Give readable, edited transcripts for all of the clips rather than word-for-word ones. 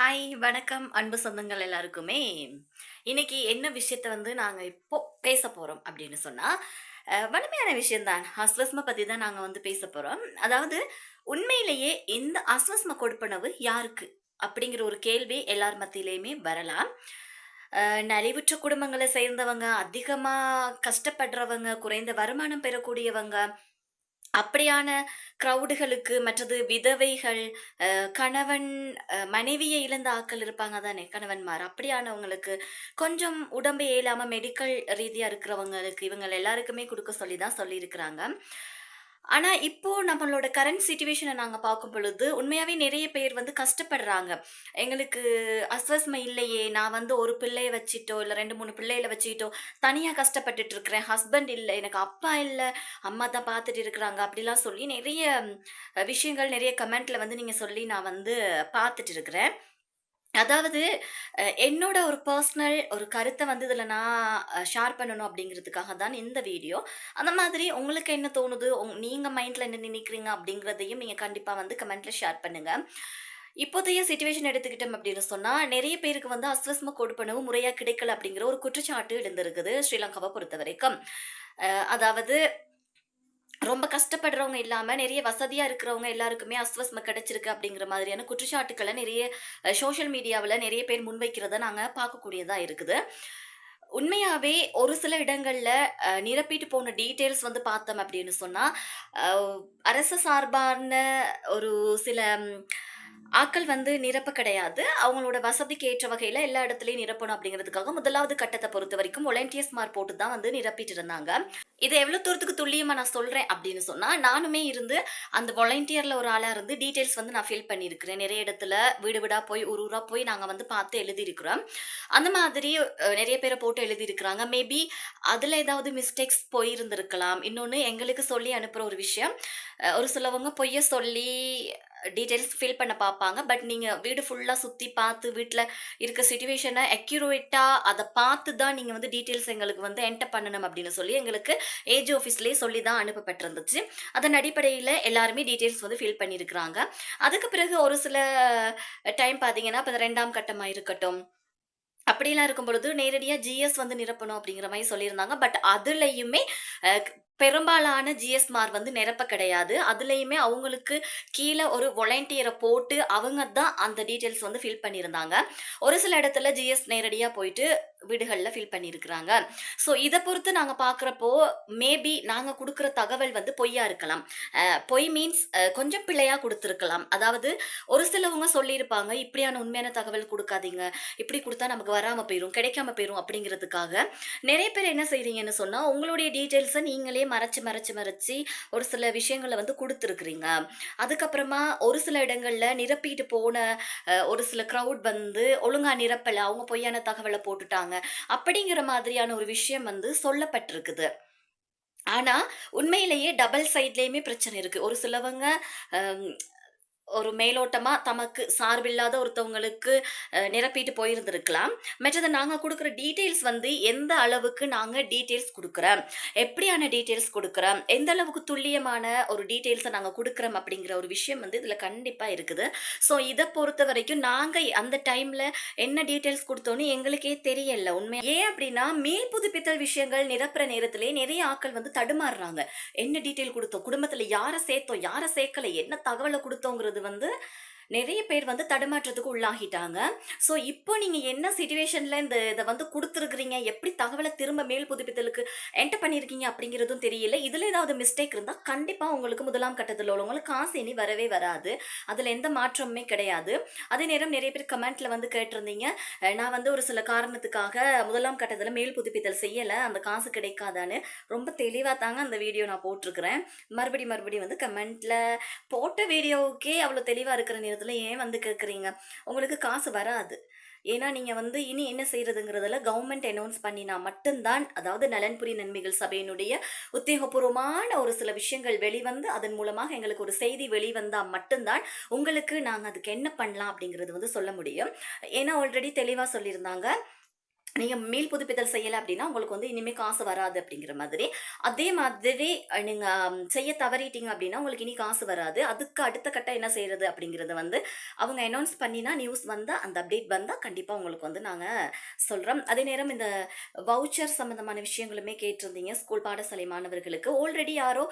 Hi! வணக்கம் அன்பு சொந்தங்கள் எல்லாருக்குமே. இன்னைக்கு என்ன விஷயத்த நாங்க இப்போ பேசப் போறோம் அப்படின்னு சொன்னா, வலிமையான விஷயம் தான். ஆஸ்வஸ்ம பத்தி தான் நாங்க பேசப் போறோம். அதாவது உண்மையிலேயே இந்த ஆஸ்வஸ்ம கொடுப்பனவு யாருக்கு? அப்படிங்கிற ஒரு கேள்வி எல்லார் மத்தியிலயுமே வரலாம். நலிவுற்ற குடும்பங்கள சேர்ந்தவங்க, அதிகமா கஷ்டப்படுறவங்க, குறைந்த வருமானம் பெறக்கூடியவங்க, அப்படியான கிரவுடுகளுக்கு மற்றது விதவைகள், கணவன் மனைவியை இழந்த ஆட்கள் இருப்பாங்க தானே! கணவன்மார். அப்படியானவங்களுக்கு, கொஞ்சம் உடம்பு இயலாம மெடிக்கல் ரீதியா இருக்கிறவங்களுக்கு, இவங்க எல்லாருக்குமே குடுக்க சொல்லி தான் சொல்லியிருக்கிறாங்க. ஆனா, இப்போ நம்மளோட கரண்ட் சிட்யூவேஷன நாங்க பார்க்கும் பொழுது, உண்மையாவே நெறைய பேர் கஷ்டப்படுறாங்க. எங்களுக்கு அஸ்வஸ்மை இல்லையே! நான் ஒரு பிள்ளைய வச்சுட்டோ, இல்ல 2, 3 பிள்ளைகள வச்சுக்கிட்டோ, தனியா கஷ்டப்பட்டுட்டு இருக்கிறேன். ஹஸ்பண்ட் இல்ல, எனக்கு அப்பா இல்ல, அம்மா தான் பார்த்துட்டு இருக்கிறாங்க. அப்படிலாம் சொல்லி நெறைய விஷயங்கள் நெறைய கமெண்ட்ல நீங்க சொல்லி நான் பார்த்துட்டு இருக்கிறேன். அதாவது என்னோட ஒரு பெர்சனல் ஒரு கருத்த இதுல நான் ஷேர் பண்ணணும் அப்படிங்கிறதுக்காக தான் இந்த வீடியோ. அந்த மாதிரி உங்களுக்கு என்ன தோணுது? நீங்க மைண்ட்ல என்ன நினைக்கிறீங்க? அப்படிங்கிறதையும் நீங்க கண்டிப்பா கமெண்ட்ல ஷேர் பண்ணுங்க. இப்போதைய சிட்யூவேஷன் எடுத்துக்கிட்டோம் அப்படின்னு சொன்னா, நெறைய பேருக்கு அஸ்வஸ்ம கொடுப்பனவு முறையா கிடைக்கல அப்படிங்கிற ஒரு குற்றச்சாட்டு எழுந்திருக்குது, ஸ்ரீலங்காவ பொறுத்தவரைக்கும். அதாவது ரொம்ப கஷ்டப்படுறவங்க இல்லாம, நெறைய வசதியா இருக்கிறவங்க எல்லாருக்குமே அஸ்வஸ்ம கிடைச்சிருக்கு அப்படிங்கிற மாதிரியான குற்றச்சாட்டுக்கள நெறைய சோசியல் மீடியாவுல நெறைய பேர் முன்வைக்கிறத நாங்க பார்க்கக்கூடியதா இருக்குது. உண்மையாவே ஒரு சில இடங்கள்ல நிரப்பிட்டு போன டீட்டெயில்ஸ் பார்த்தோம் அப்படின்னு சொன்னா, அ அரசு சார்பான ஒரு சில ஆட்கள் நிரப்ப கிடையாது. அவங்களோட வசதிக்கு ஏற்ற வகையில எல்லா இடத்துலயும் நிரப்பணும் அப்படிங்கிறதுக்காக 1வது கட்டத்த பொறுத்தவரைக்கும் வாலண்டியர்ஸ் மார் போட்டு தான் நிரப்பிட்டு இருந்தாங்க. இத எவ்வளோ தூரத்துக்கு துல்லியமா நான் சொல்றேன் அப்படின்னு சொன்னா, நானுமே இருந்து அந்த வாலண்டியர்ல ஒரு ஆளா இருந்து டீட்டெயில்ஸ் நான் ஃபில் பண்ணியிருக்கிறேன். நெறைய இடத்துல வீடு வீடா போய், ஊர் ஊரா போய் நாங்க பார்த்து எழுதியிருக்கிறோம். அந்த மாதிரி நெறைய பேர போட்டு எழுதியிருக்கிறாங்க. மேபி அதுல ஏதாவது மிஸ்டேக்ஸ் போயிருந்திருக்கலாம். இன்னொன்னு எங்களுக்கு சொல்லி அனுப்புற ஒரு விஷயம், ஒரு சிலவங்க பொய்ய சொல்லி டீட்டெயில்ஸ் ஃபில் பண்ண பார்ப்பாங்க. பட் நீங்க வீடு ஃபுல்லா சுத்தி பார்த்து, வீட்ல இருக்க சிட்யூவேஷன அக்யூரேட்டா அத பார்த்து தான் நீங்க டீட்டெயில்ஸ் எங்களுக்கு என்டர் பண்ணணும் அப்படின்னு சொல்லி எங்களுக்கு ஏஜி ஆஃபீஸ்லயே சொல்லி தான் அனுப்பப்பட்டிருந்துச்சு. அதன் அடிப்படையில எல்லாருமே டீட்டெயில்ஸ் ஃபில் பண்ணியிருக்கிறாங்க. அதுக்கு பிறகு ஒரு சில டைம் பார்த்தீங்கன்னா, இப்ப 2ஆம் கட்டமா இருக்கட்டும், அப்படிலாம் இருக்கும் பொழுது நேரடியா ஜிஎஸ் நிரப்பணும் அப்படிங்கிற மாரி சொல்லியிருந்தாங்க. பட் அதுலயுமே அ பெரும்பாலான ஜிஎஸ்மார் நிரப்ப கிடையாது. அதுலயுமே அவங்களுக்கு கீழ ஒரு வாலண்டியர போட்டு அவங்க தான் அந்த டீட்டெயில்ஸ் ஃபில் பண்ணியிருந்தாங்க. ஒரு சில இடத்துல ஜிஎஸ் நேரடியா போயிட்டு வீடுகள்ல ஃபில் பண்ணியிருக்கிறாங்க. ஸோ இத பொறுத்து நாங்க பார்க்கிறப்போ, மேபி நாங்க குடுக்குற தகவல் பொய்யா இருக்கலாம். பொய் மீன்ஸ் கொஞ்சம் பிழையா குடுத்திருக்கலாம். அதாவது ஒரு சிலவங்க சொல்லியிருப்பாங்க, "இப்படியான உண்மையான தகவல் குடுக்காதீங்க. இப்படி குடுத்தா நமக்கு வராம போயிரும், கிடைக்காம போயிரும்." அப்படிங்கிறதுக்காக நெறைய பேர் என்ன செய்றீங்கன்னு சொன்னா, உங்களுடைய டீட்டெயில்ஸ நீங்களே மறைச்சு ஒரு சில விஷயங்கள குடுத்துருக்கிறீங்க. அதுக்கப்புறமா ஒரு சில இடங்கள்ல நிரப்பிட்டு போன ஒரு சில கிரவுட் ஒழுங்கா நிரப்பல. அவங்க பொய்யான தகவல போட்டுட்டாங்க. அப்படிங்கிற மாதிரியான ஒரு விஷயம் சொல்லப்பட்டிருக்குது. ஆனா, உண்மையிலேயே டபுள் சைட்லயுமே பிரச்சனை இருக்கு. ஒரு சிலவங்க அ ஒரு மேலோட்டமா தமக்கு சார்பில்லாத ஒருத்தவங்களுக்கு நிரப்பிட்டு போயிருந்திருக்கலாம். மற்றது நாங்க குடுக்குற டீட்டெயில்ஸ் எந்த அளவுக்கு நாங்க டீட்டெயில்ஸ் குடுக்குறோம், எப்படியான டீட்டெயில்ஸ் குடுக்குறோம், எந்த அளவுக்கு துல்லியமான ஒரு டீட்டெயில்ஸ நாங்க குடுக்குறோம் அப்படிங்கிற ஒரு விஷயம் இதுல கண்டிப்பா இருக்குது. ஸோ இத பொறுத்தவரைக்கும் நாங்க அந்த டைம்ல என்ன டீட்டெயில்ஸ் குடுத்தோம்னு எங்களுக்கே தெரியல உண்மையா. ஏன் அப்படின்னா, மீள் புதுப்பித்தல் விஷயங்கள் நிரப்புற நேரத்திலேயே நெறைய ஆட்கள் தடுமாறுறாங்க. என்ன டீட்டெயில் குடுத்தோம்? குடும்பத்தில யார சேர்த்தோம்? யார சேர்க்கல? என்ன தகவல குடுத்தோங்கிறது நெறைய பேர் தடுமாற்றத்துக்கு உள்ளாகிட்டாங்க. ஸோ, இப்போ நீங்க என்ன சிட்யூவேஷன்ல இத குடுத்துருக்கிறீங்க? எப்படி தகவல திரும்ப மேல் புதுப்பித்தலுக்கு என்டர் பண்ணியிருக்கீங்க அப்படிங்கிறதும் தெரியல. இதுல ஏதாவது மிஸ்டேக் இருந்தா கண்டிப்பா உங்களுக்கு 1ஆம் கட்டத்துல உள்ளவங்களுக்கு காசு இனி வரவே வராது. அதுல எந்த மாற்றமுமே கிடையாது. அதே நேரம் நெறைய பேர் கமெண்ட்ல கேட்டிருந்தீங்க. நான் ஒரு சில காரணத்துக்காக 1ஆம் கட்டத்துல மேல் புதுப்பித்தல் செய்யல. அந்த காசு கிடைக்காதான்னு. ரொம்ப தெளிவா தாங்க அந்த வீடியோ நான் போட்டிருக்கிறேன். மறுபடியும் கமெண்ட்ல போட்ட வீடியோவுக்கே அவ்வளோ தெளிவா இருக்கிற நேரத்துல ஏன் கேட்குறீங்க? உங்களுக்கு காசு வராது. ஏன்னா நீங்க இனி என்ன செய்றதுங்கிறதுல கவர்ன்மெண்ட் அனௌன்ஸ் பண்ணினா மட்டும் தான், அதாவது நலன்புரி நன்மைகள் சபையினுடைய உத்தியோகபூர்வமான ஒரு சில விஷயங்கள் வெளிவந்து, அதன் மூலமாக எங்களுக்கு ஒரு செய்தி வெளிவந்தா மட்டும் தான், உங்களுக்கு நாங்க அதுக்கு என்ன பண்ணலாம் அப்படிங்கிறது சொல்ல முடியும். ஏன்னா ஆல்ரெடி தெளிவா சொல்லியிருந்தாங்க. நீங்க மீள் புதுப்பித்தல் செய்யல அப்டின்னா, உங்களுக்கு வந்து இனிமே காசு வராது அப்டிங்கிற மாதிரி. அதே மாதிரி நீங்க செய்ய தவறிட்டீங்க அப்டின்னா, உங்களுக்கு இனி காசு வராது. அதுக்கு அடுத்த கட்டம் என்ன செய்றது அப்டிங்கிறத வந்து அவங்க அனௌன்ஸ் பண்ணினா, நியூஸ் வந்தா, அந்த அப்டேட் வந்தா கண்டிப்பா உங்களுக்கு வந்து நாங்க சொல்றோம். அதே நேரம் இந்த வவுச்சர் சம்மந்தமான விஷயங்களுமே கேட்டிருந்தீங்க. ஸ்கூல் பாடசாலை மாணவர்களுக்கு. ஆல்ரெடி யாரோ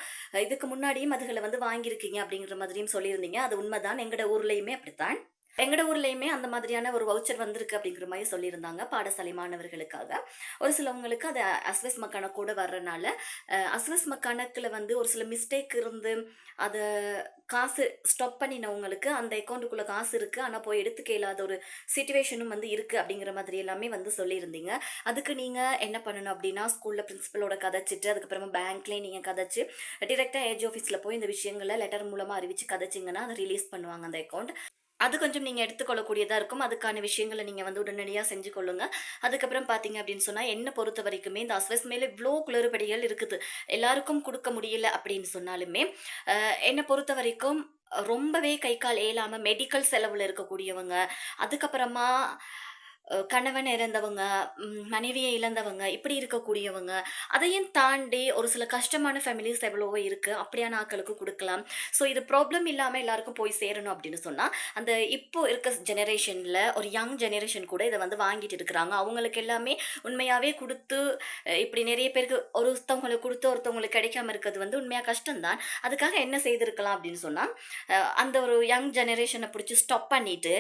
இதுக்கு முன்னாடியும் அதுகள வந்து வாங்கியிருக்கீங்க அப்டிங்கிற மாதிரியும் சொல்லியிருந்தீங்க. அது உண்மதான். எங்கட ஊர்லயுமே அப்படித்தான். எங்கட ஊர்லயுமே அந்த மாதிரியான ஒரு வவுச்சர் வந்திருக்கு அப்படிங்கிற மாரி சொல்லியிருந்தாங்க, பாடசாலை மாணவர்களுக்காக. ஒரு சிலவங்களுக்கு அது அஸ்வஸ்ம கணக்கோட வர்றனால, அஸ்வஸ்ம கணக்குல வந்து ஒரு சில மிஸ்டேக் இருந்து, அத காசு ஸ்டாப் பண்ணினவங்களுக்கு அந்த அக்கவுண்டுக்குள்ள காசு இருக்கு. ஆனா போய் எடுத்துக்க இயலாத ஒரு சிச்சுவேஷனும் வந்து இருக்கு அப்படிங்கிற மாதிரி எல்லாமே வந்து சொல்லியிருந்தீங்க. அதுக்கு நீங்க என்ன பண்ணணும் அப்படின்னா, ஸ்கூல்ல பிரின்சிபலோட கதைச்சுட்டு, அதுக்கப்புறமா பேங்க்லயே நீங்க கதைச்சு, டைரக்ட்டா ஏஜி ஆஃபீஸ்ல போய் இந்த விஷயங்கள லெட்டர் மூலமா அறிவிச்சு கதைச்சீங்கன்னா, அத ரிலீஸ் பண்ணுவாங்க அந்த அக்கவுண்ட். அது கொஞ்சம் நீங்க எடுத்துக்கொள்ளக்கூடியதா இருக்கும். அதுக்கான விஷயங்கள நீங்க வந்து உடனடியா செஞ்சு கொள்ளுங்க. அதுக்கப்புறம் பார்த்தீங்க அப்படின்னு சொன்னா, என்ன பொறுத்தவரைக்குமே இந்த அஸ்வஸ் மேல இவ்ளோ குளறுபடிகள் இருக்குது. எல்லாருக்கும் குடுக்க முடியல அப்படின்னு சொன்னாலுமே, என்ன பொறுத்தவரைக்கும் ரொம்பவே கை, கால் ஏலாம மெடிக்கல் செலவுல இருக்கக்கூடியவங்க, அதுக்கப்புறமா கணவன் இறந்தவங்க, மனைவியை இழந்தவங்க, இப்படி இருக்கக்கூடியவங்க, அதையும் தாண்டி ஒரு சில கஷ்டமான ஃபேமிலீஸ் எவ்வளவோ இருக்கு. அப்படியான ஆட்களுக்கு குடுக்கலாம். ஸோ இது ப்ராப்ளம் இல்லாம எல்லாருக்கும் போய் சேரணும் அப்படின்னு சொன்னா, அந்த இப்போ இருக்க ஜெனரேஷன்ல ஒரு யங் ஜெனரேஷன் கூட இத வந்து வாங்கிட்டு இருக்கிறாங்க. அவங்களுக்கு எல்லாமே உண்மையாவே குடுத்து, இப்படி நெறைய பேருக்கு ஒருத்தவங்களுக்கு குடுத்து ஒருத்தவங்களுக்கு கிடைக்காம இருக்கிறது வந்து உண்மையா கஷ்டம் தான். அதுக்காக என்ன செய்திருக்கலாம் அப்படின்னு சொன்னா, அந்த ஒரு யங் ஜெனரேஷன புடிச்சு ஸ்டாப் பண்ணிட்டு,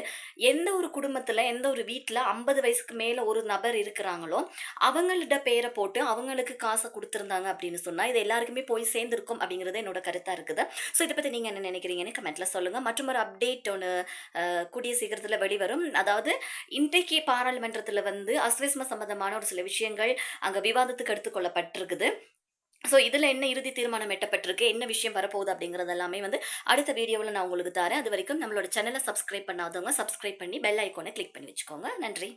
எந்த ஒரு குடும்பத்துல, எந்த ஒரு வீட்ல 50 வயசுக்கு மேல ஒரு நபர் இருக்கிறாங்களோ, அவங்கள்ட பேர போட்டு அவங்களுக்கு காச குடுத்திருந்தாங்க அப்படின்னு சொன்னா, இது எல்லாருக்குமே போய் சேர்ந்திருக்கும் அப்படிங்கிறது என்னோட கருத்தா இருக்குது. ஸோ இத பத்தி நீங்க என்ன நினைக்கிறீங்கன்னு கமெண்ட்ல சொல்லுங்க. மற்றும் ஒரு அப்டேட் ஒண்ணு கூடிய சீக்கிரத்துல வெளிவரும். அதாவது இன்றைக்கு பாராளுமன்றத்துல வந்து அஸ்விஸ்ம சம்பந்தமான ஒரு சில விஷயங்கள் அங்க விவாதத்துக்கு எடுத்துக் கொள்ளப்பட்டிருக்குது. ஸோ இதுல என்ன இறுதி தீர்மானம் எட்டப்பட்டிருக்கு, என்ன விஷயம் வரப்போகுது அப்படிங்கிறது எல்லாமே வந்து அடுத்த வீடியோவுல நான் உங்களுக்கு தரேன். அதுவரைக்கும் நம்மளோட சேனல சப்ஸ்கிரைப் பண்ணாதவங்க சப்ஸ்கிரைப் பண்ணி பெல் ஐகான கிளிக் பண்ணி வச்சுக்கோங்க. நன்றி.